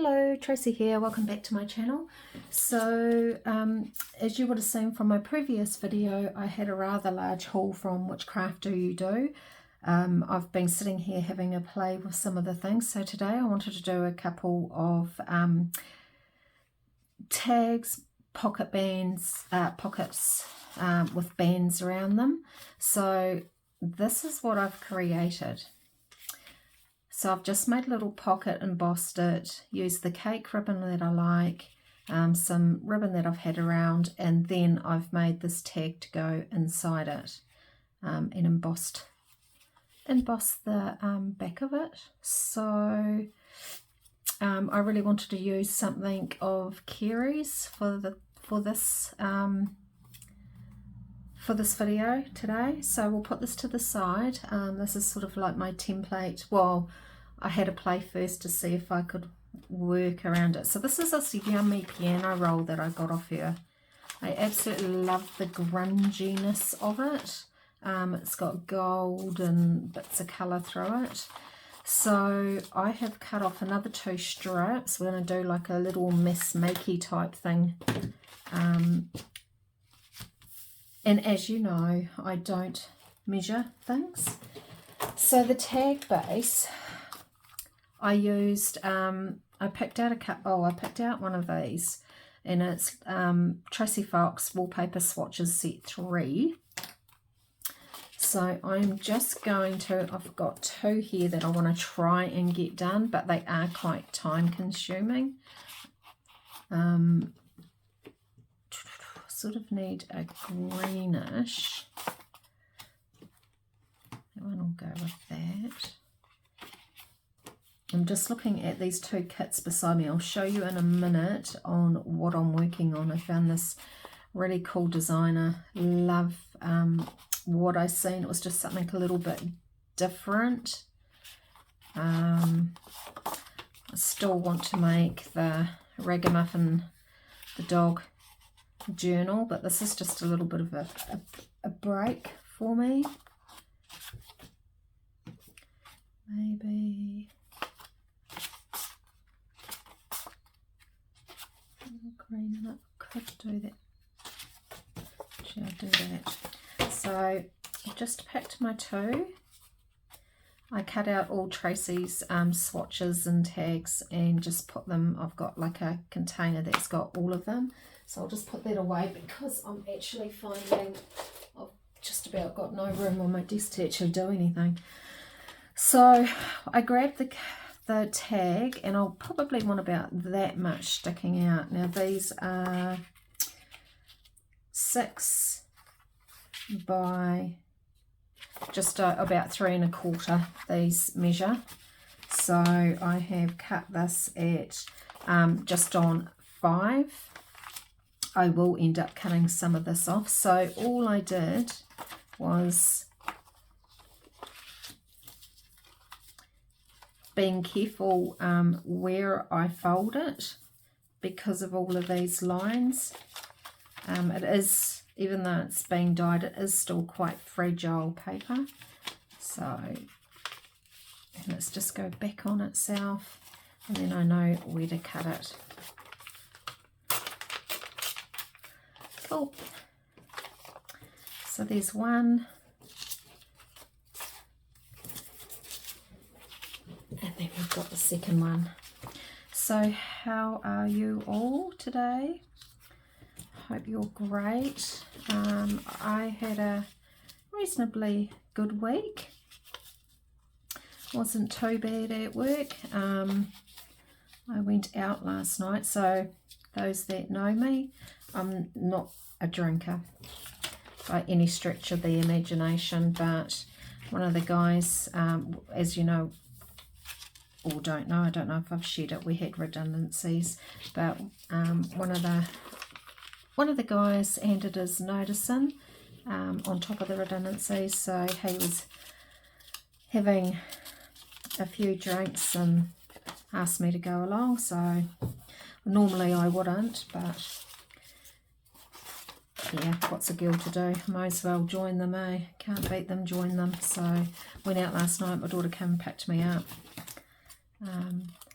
Hello, Tracy here. Welcome back to my channel. So as you would have seen from my previous video, I had a rather large haul from Which Craft Do You Do. I've been sitting here having a play with some of the things. So today I wanted to do a couple of tags, pocket bands, pockets with bands around them. So this is what I've created. So I've just made a little pocket, embossed it, used the cake ribbon that I like, some ribbon that I've had around, and then I've made this tag to go inside it and embossed the back of it. So I really wanted to use something of Kerry's for this video today. So we'll put this to the side. This is sort of like my template. Well, I had to play first to see if I could work around it. So this is this yummy piano roll that I got off her. I absolutely love the grunginess of it. It's got gold and bits of colour through it. So I have cut off another 2 strips. We're going to do like a little mess-makey type thing. And as you know, I don't measure things. So the tag base, I used, I picked out one of these, and it's Tracy Fox Wallpaper Swatches Set 3. So I'm just going to, I've got 2 here that I want to try and get done, but they are quite time consuming. Sort of need a greenish. That one will go with that. I'm just looking at these 2 kits beside me. I'll show you in a minute on what I'm working on. I found this really cool designer. Love what I seen. It was just something a little bit different. I still want to make the Ragamuffin, the dog journal, but this is just a little bit of a break for me. Maybe green in it. Could do that. Should I do that? So I just picked my 2. I cut out all Tracy's swatches and tags and just put them, I've got like a container that's got all of them. So I'll just put that away because I'm actually finding I've just about got no room on my desk to actually do anything. So I grabbed the tag, and I'll probably want about that much sticking out. Now these are 6 by just about 3 1/4, these measure. So I have cut this at just on 5. I will end up cutting some of this off. So all I did was being careful where I fold it because of all of these lines. It is, even though it's being dyed, it is still quite fragile paper. So, and let's just go back on itself, and then I know where to cut it. Cool. So there's one. And then we've got the second one. So how are you all today? Hope you're great. I had a reasonably good week. Wasn't too bad at work. I went out last night, so those that know me, I'm not a drinker by any stretch of the imagination, but one of the guys, as you know, or don't know, I don't know if I've shared it, we had redundancies, but one of the guys handed his notice in on top of the redundancies, so he was having a few drinks and asked me to go along. So normally I wouldn't, but yeah, what's a girl to do? Might as well join them, eh? Can't beat them, join them. So went out last night, my daughter came and picked me up.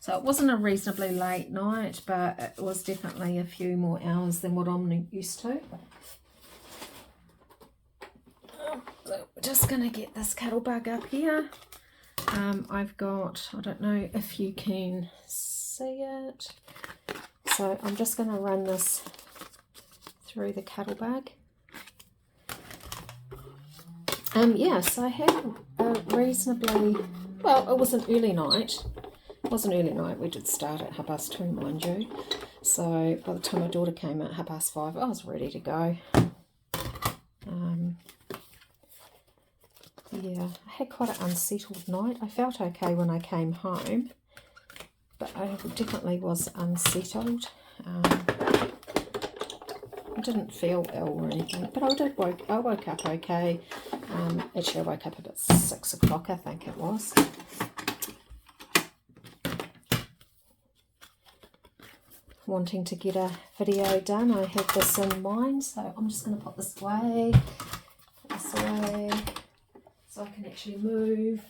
So it wasn't a reasonably late night, but it was definitely a few more hours than what I'm used to. So we're just going to get this cattlebug up here. I've got, I don't know if you can see it. So I'm just going to run this through the cattlebug. Yes, I had a reasonably, well, it was an early night. It was an early night. We did start at 2:30, mind you. So by the time my daughter came at 5:30, I was ready to go. Yeah, I had quite an unsettled night. I felt okay when I came home, but I definitely was unsettled. I didn't feel ill or anything, but I woke up okay. Actually, I woke up about 6 o'clock, I think it was. Wanting to get a video done, I had this in mind, so I'm just going to put this away, so I can actually move.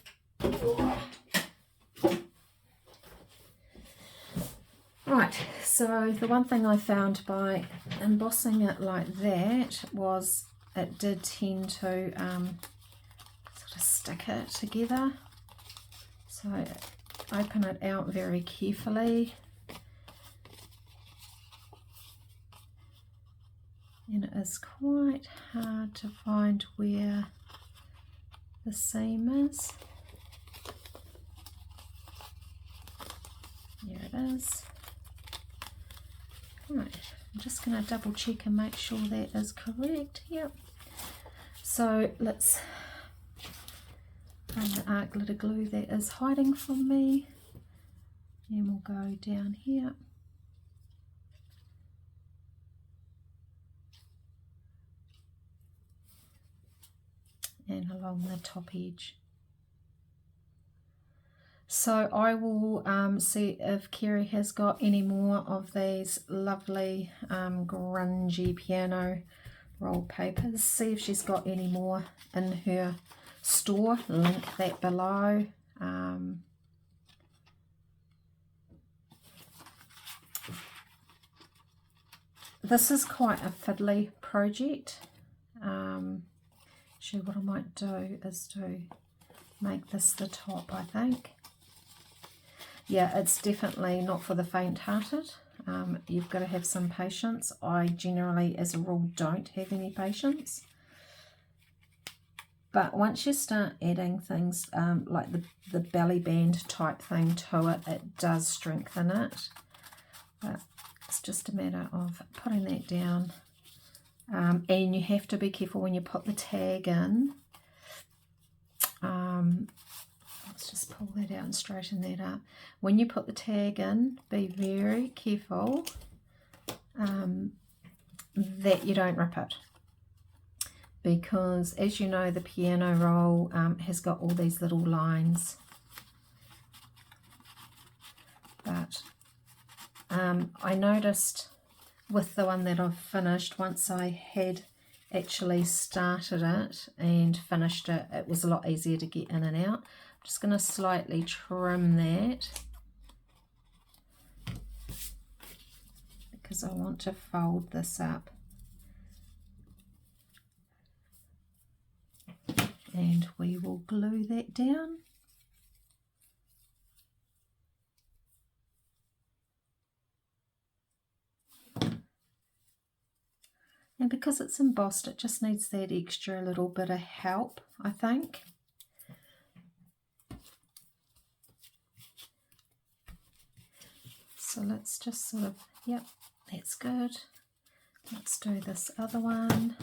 Right, so the one thing I found by embossing it like that was it did tend to sort of stick it together. So open it out very carefully. And it is quite hard to find where the seam is. There it is. Right, I'm just going to double check and make sure that is correct. Yep. So let's find the art glitter glue that is hiding from me. And we'll go down here. And along the top edge. So I will see if Kerry has got any more of these lovely grungy piano roll papers. See if she's got any more in her store. Link that below. This is quite a fiddly project. Actually, what I might do is to make this the top, I think. Yeah, it's definitely not for the faint-hearted. You've got to have some patience. I generally, as a rule, don't have any patience. But once you start adding things like the belly band type thing to it, it does strengthen it. But it's just a matter of putting that down. And you have to be careful when you put the tag in. Let's just pull that out and straighten that up. When you put the tag in, be very careful that you don't rip it. Because as you know, the piano roll has got all these little lines. But I noticed with the one that I've finished, once I had actually started it and finished it, it was a lot easier to get in and out. I'm just going to slightly trim that because I want to fold this up. And we will glue that down. And because it's embossed, it just needs that extra little bit of help, I think. So let's just sort of, yep, that's good. Let's do this other one.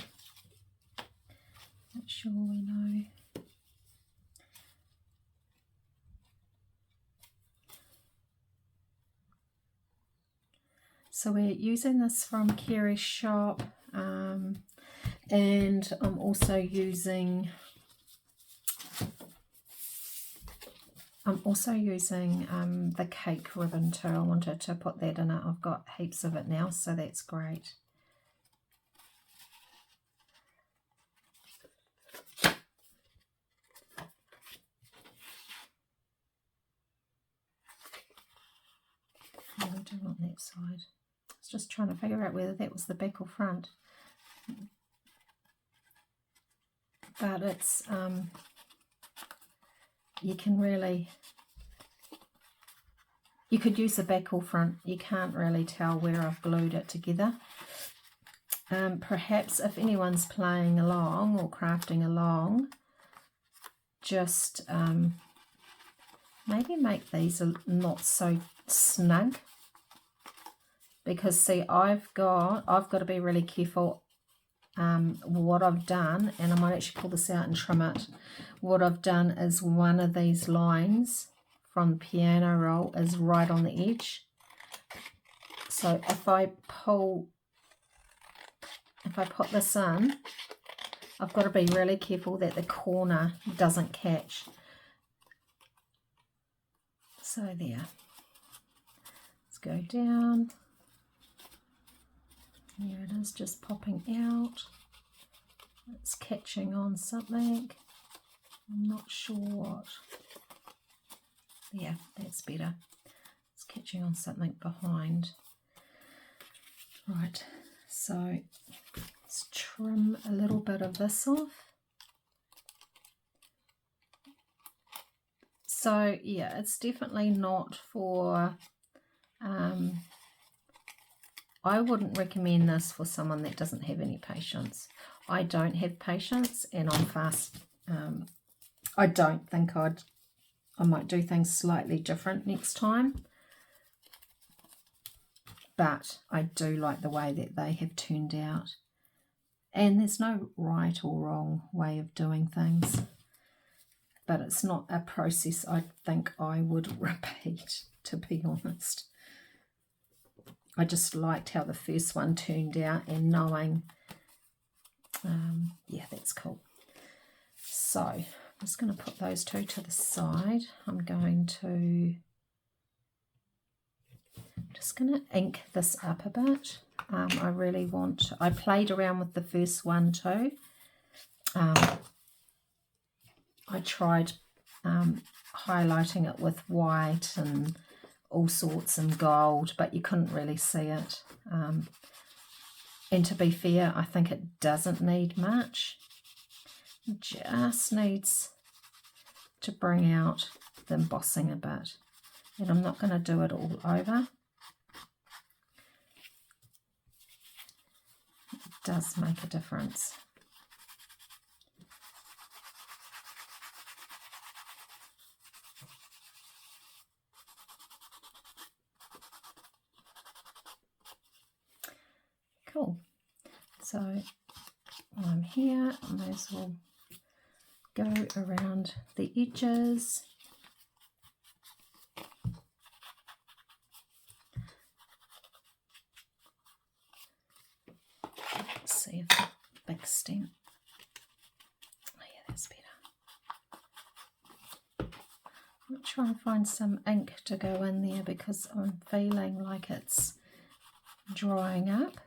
Make sure we know. So we're using this from Kerry's shop, and I'm also using the cake ribbon too. I wanted to put that in it. I've got heaps of it now, so that's great. What do we do on that side? I was just trying to figure out whether that was the back or front. But it's, you can really, you could use the back or front. You can't really tell where I've glued it together. Perhaps if anyone's playing along or crafting along, just maybe make these not so snug, because see, I've got to be really careful. What I've done, and I might actually pull this out and trim it, what I've done is one of these lines from the piano roll is right on the edge. So if I put this in, I've got to be really careful that the corner doesn't catch. So there. Let's go down. Here it is, just popping out. It's catching on something. I'm not sure what. Yeah, that's better. It's catching on something behind. Right, so let's trim a little bit of this off. So yeah, it's definitely not for, I wouldn't recommend this for someone that doesn't have any patience. I don't have patience, and I'm fast. I don't think I might do things slightly different next time. But I do like the way that they have turned out. And there's no right or wrong way of doing things. But it's not a process I think I would repeat, to be honest. I just liked how the first one turned out, and knowing, yeah, that's cool. So I'm just going to put those two to the side. I'm just going to ink this up a bit. I played around with the first one too. I tried highlighting it with white and all sorts and gold, but you couldn't really see it. And to be fair, I think it doesn't need much. It just needs to bring out the embossing a bit. And I'm not going to do it all over. It does make a difference. Cool. So while I'm here, I may as well go around the edges. Let's see if the big stem. Oh yeah, that's better. I'm going to try and find some ink to go in there because I'm feeling like it's drying up.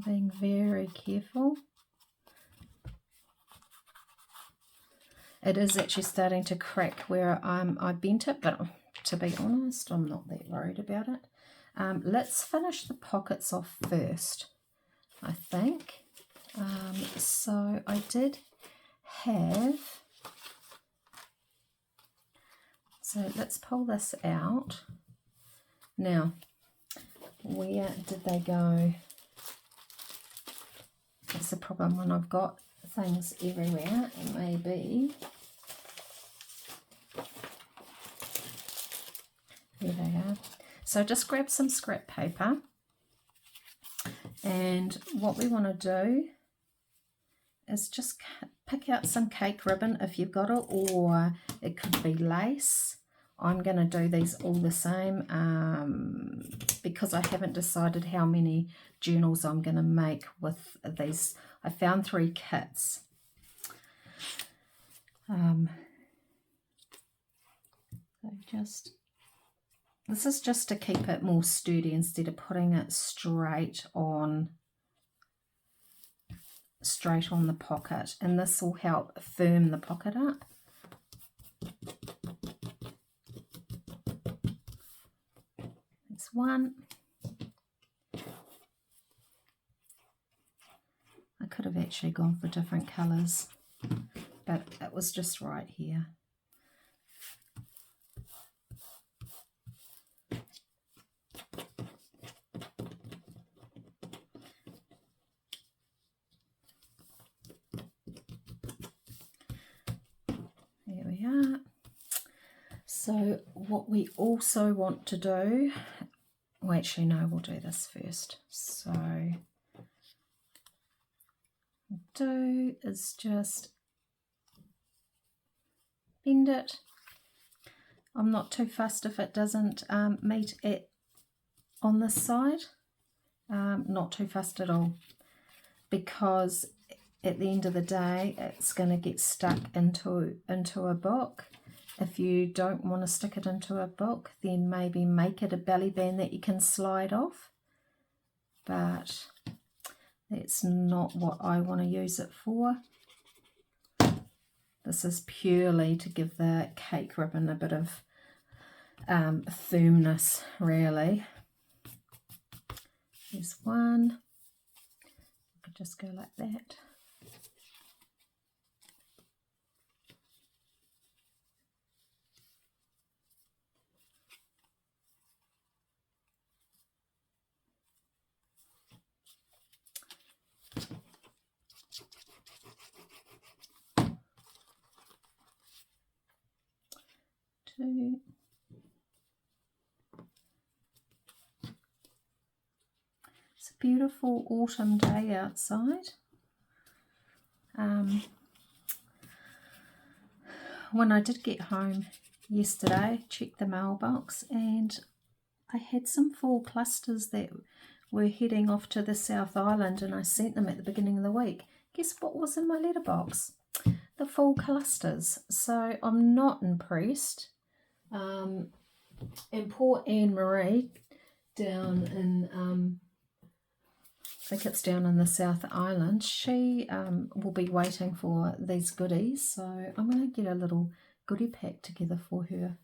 Being very careful. It is actually starting to crack where I bent it, but to be honest, I'm not that worried about it. Let's finish the pockets off first, I think. So I did have, so let's pull this out. Now, where did they go? That's the problem when I've got things everywhere. It may be. There they are. So just grab some scrap paper, and what we want to do is just pick out some cake ribbon if you've got it, or it could be lace. I'm going to do these all the same because I haven't decided how many journals I'm going to make with these. I found 3 kits. This is just to keep it more sturdy instead of putting it straight on the pocket, and this will help firm the pocket up. That's one. I could have actually gone for different colours, but it was just right here. There we are. So what we also want to do, well actually no, we'll do this first. So do is just bend it. I'm not too fussed if it doesn't meet it on this side. Not too fussed at all, because at the end of the day it's going to get stuck into a book. If you don't want to stick it into a book, then maybe make it a belly band that you can slide off, but that's not what I want to use it for. This is purely to give the cake ribbon a bit of firmness, really. There's one. I could just go like that. Two. It's a beautiful autumn day outside. When I did get home yesterday, checked the mailbox, and I had some fall clusters that were heading off to the South Island, and I sent them at the beginning of the week. Guess what was in my letterbox? The fall clusters. So I'm not impressed. And poor Anne Marie down in I think it's down in the South Island, she will be waiting for these goodies, so I'm going to get a little goodie pack together for her,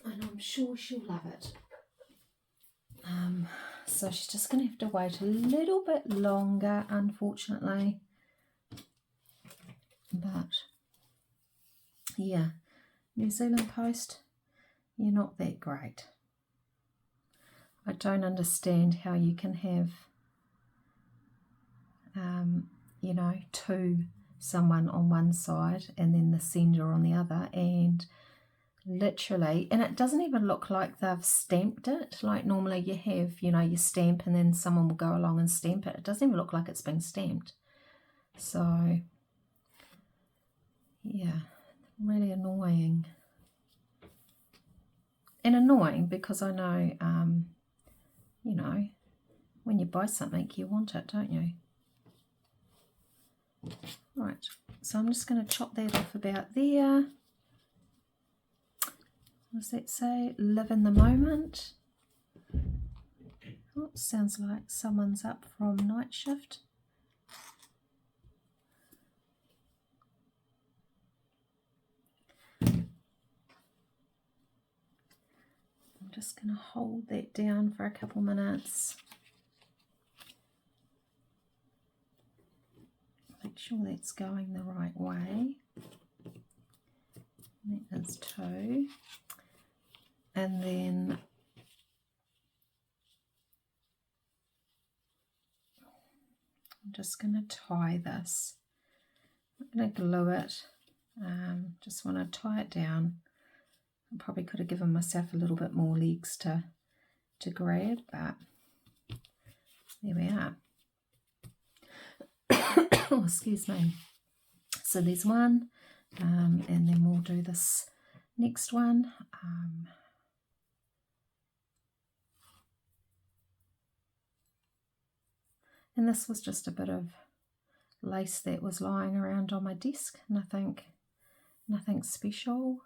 and I'm sure she'll love it. So she's just going to have to wait a little bit longer, unfortunately, but yeah, New Zealand Post, you're not that great. I don't understand how you can have, you know, someone on one side and then the sender on the other, and literally, and it doesn't even look like they've stamped it. Like normally you have, you know, you stamp and then someone will go along and stamp it. It doesn't even look like it's been stamped. So, yeah, really annoying. And annoying because I know, you know, when you buy something, you want it, don't you? Right, so I'm just going to chop that off about there. What does that say? Live in the moment. Oh, sounds like someone's up from night shift. I'm just going to hold that down for a couple minutes. Make sure that's going the right way. That is 2. And then I'm just going to tie this. I'm going to glue it. Just want to tie it down. I probably could have given myself a little bit more legs to grab, but there we are. Oh, excuse me. So there's one, and then we'll do this next one. And this was just a bit of lace that was lying around on my desk. Nothing special.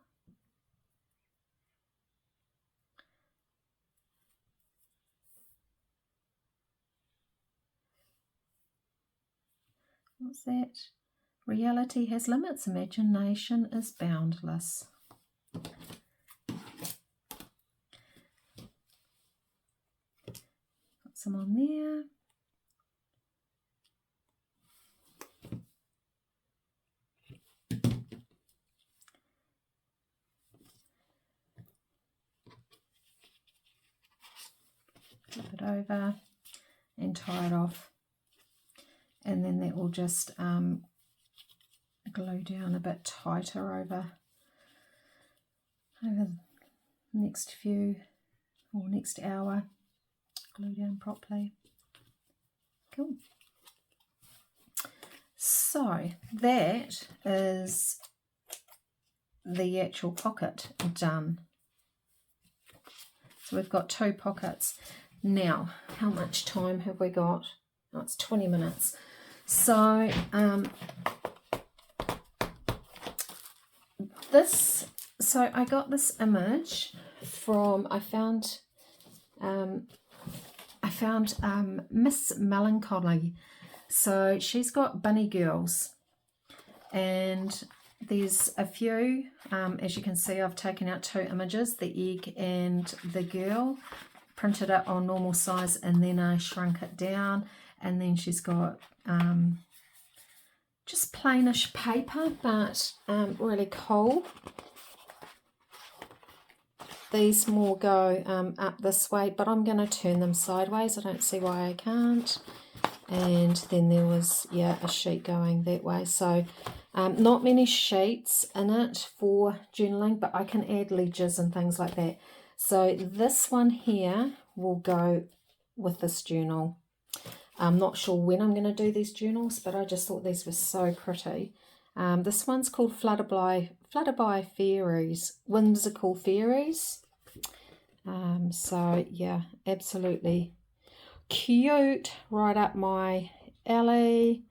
What's that? Reality has limits, imagination is boundless. some on there. Flip it over and tie it off, and then that will just glue down a bit tighter over the next few or next hour. Glue down properly. Cool. So that is the actual pocket done. So we've got 2 pockets. Now, how much time have we got? Oh, it's 20 minutes. So I got this image from, I found Miss Melancholy. So she's got bunny girls, and there's a few, as you can see, I've taken out 2 images, the egg and the girl, printed it on normal size, and then I shrunk it down. And then she's got just plainish paper, but really cool. These more go up this way, but I'm going to turn them sideways. I don't see why I can't. And then there was, yeah, a sheet going that way. So not many sheets in it for journaling, but I can add ledgers and things like that. So this one here will go with this journal. I'm not sure when I'm going to do these journals, but I just thought these were so pretty. This one's called Flutterby Fairies, Whimsical Fairies. So yeah, absolutely cute, right up my alley,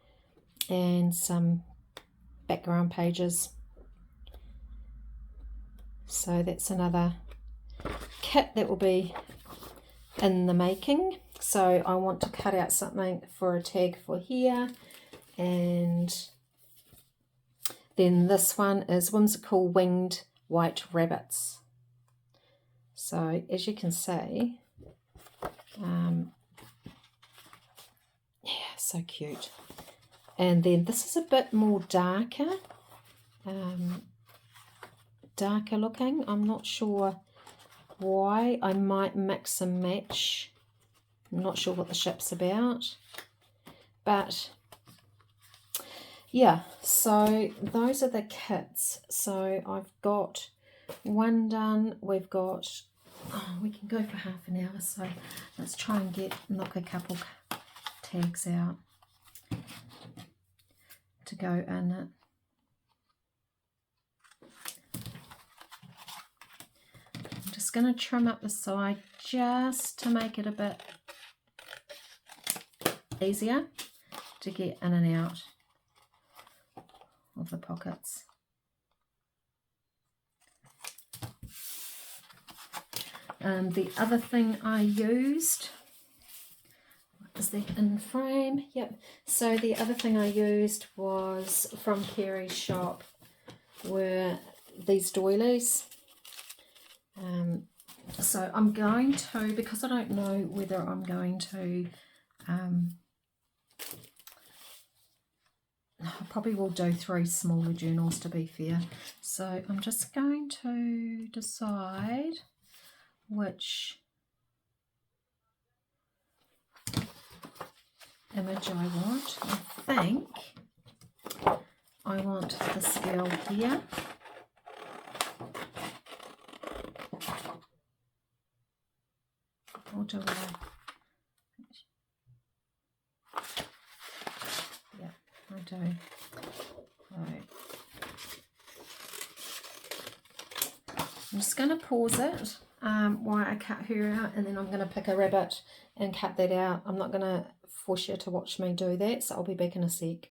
and some background pages. So that's another kit that will be in the making. So I want to cut out something for a tag for here, and then this one is Whimsical Winged White Rabbits. So as you can see, yeah, so cute. And then this is a bit more darker looking. I'm not sure why. I might mix and match. I'm not sure what the ship's about, but yeah, so those are the kits. So I've got one done. We've got, we can go for half an hour, so let's try and knock a couple tags out to go in it. I'm just going to trim up the side just to make it a bit easier to get in and out of the pockets. The other thing I used, is that in frame? Yep. So the other thing I used was from Kerry's shop were these doilies. So I'm going to, because I don't know whether I'm going to, I probably will do 3 smaller journals to be fair. So I'm just going to decide which image I want. I think I want this girl here. Or do I? Yeah, I do. Right. I'm just going to pause it while I cut her out, and then I'm going to pick a rabbit and cut that out. I'm not going to force you to watch me do that, so I'll be back in a sec.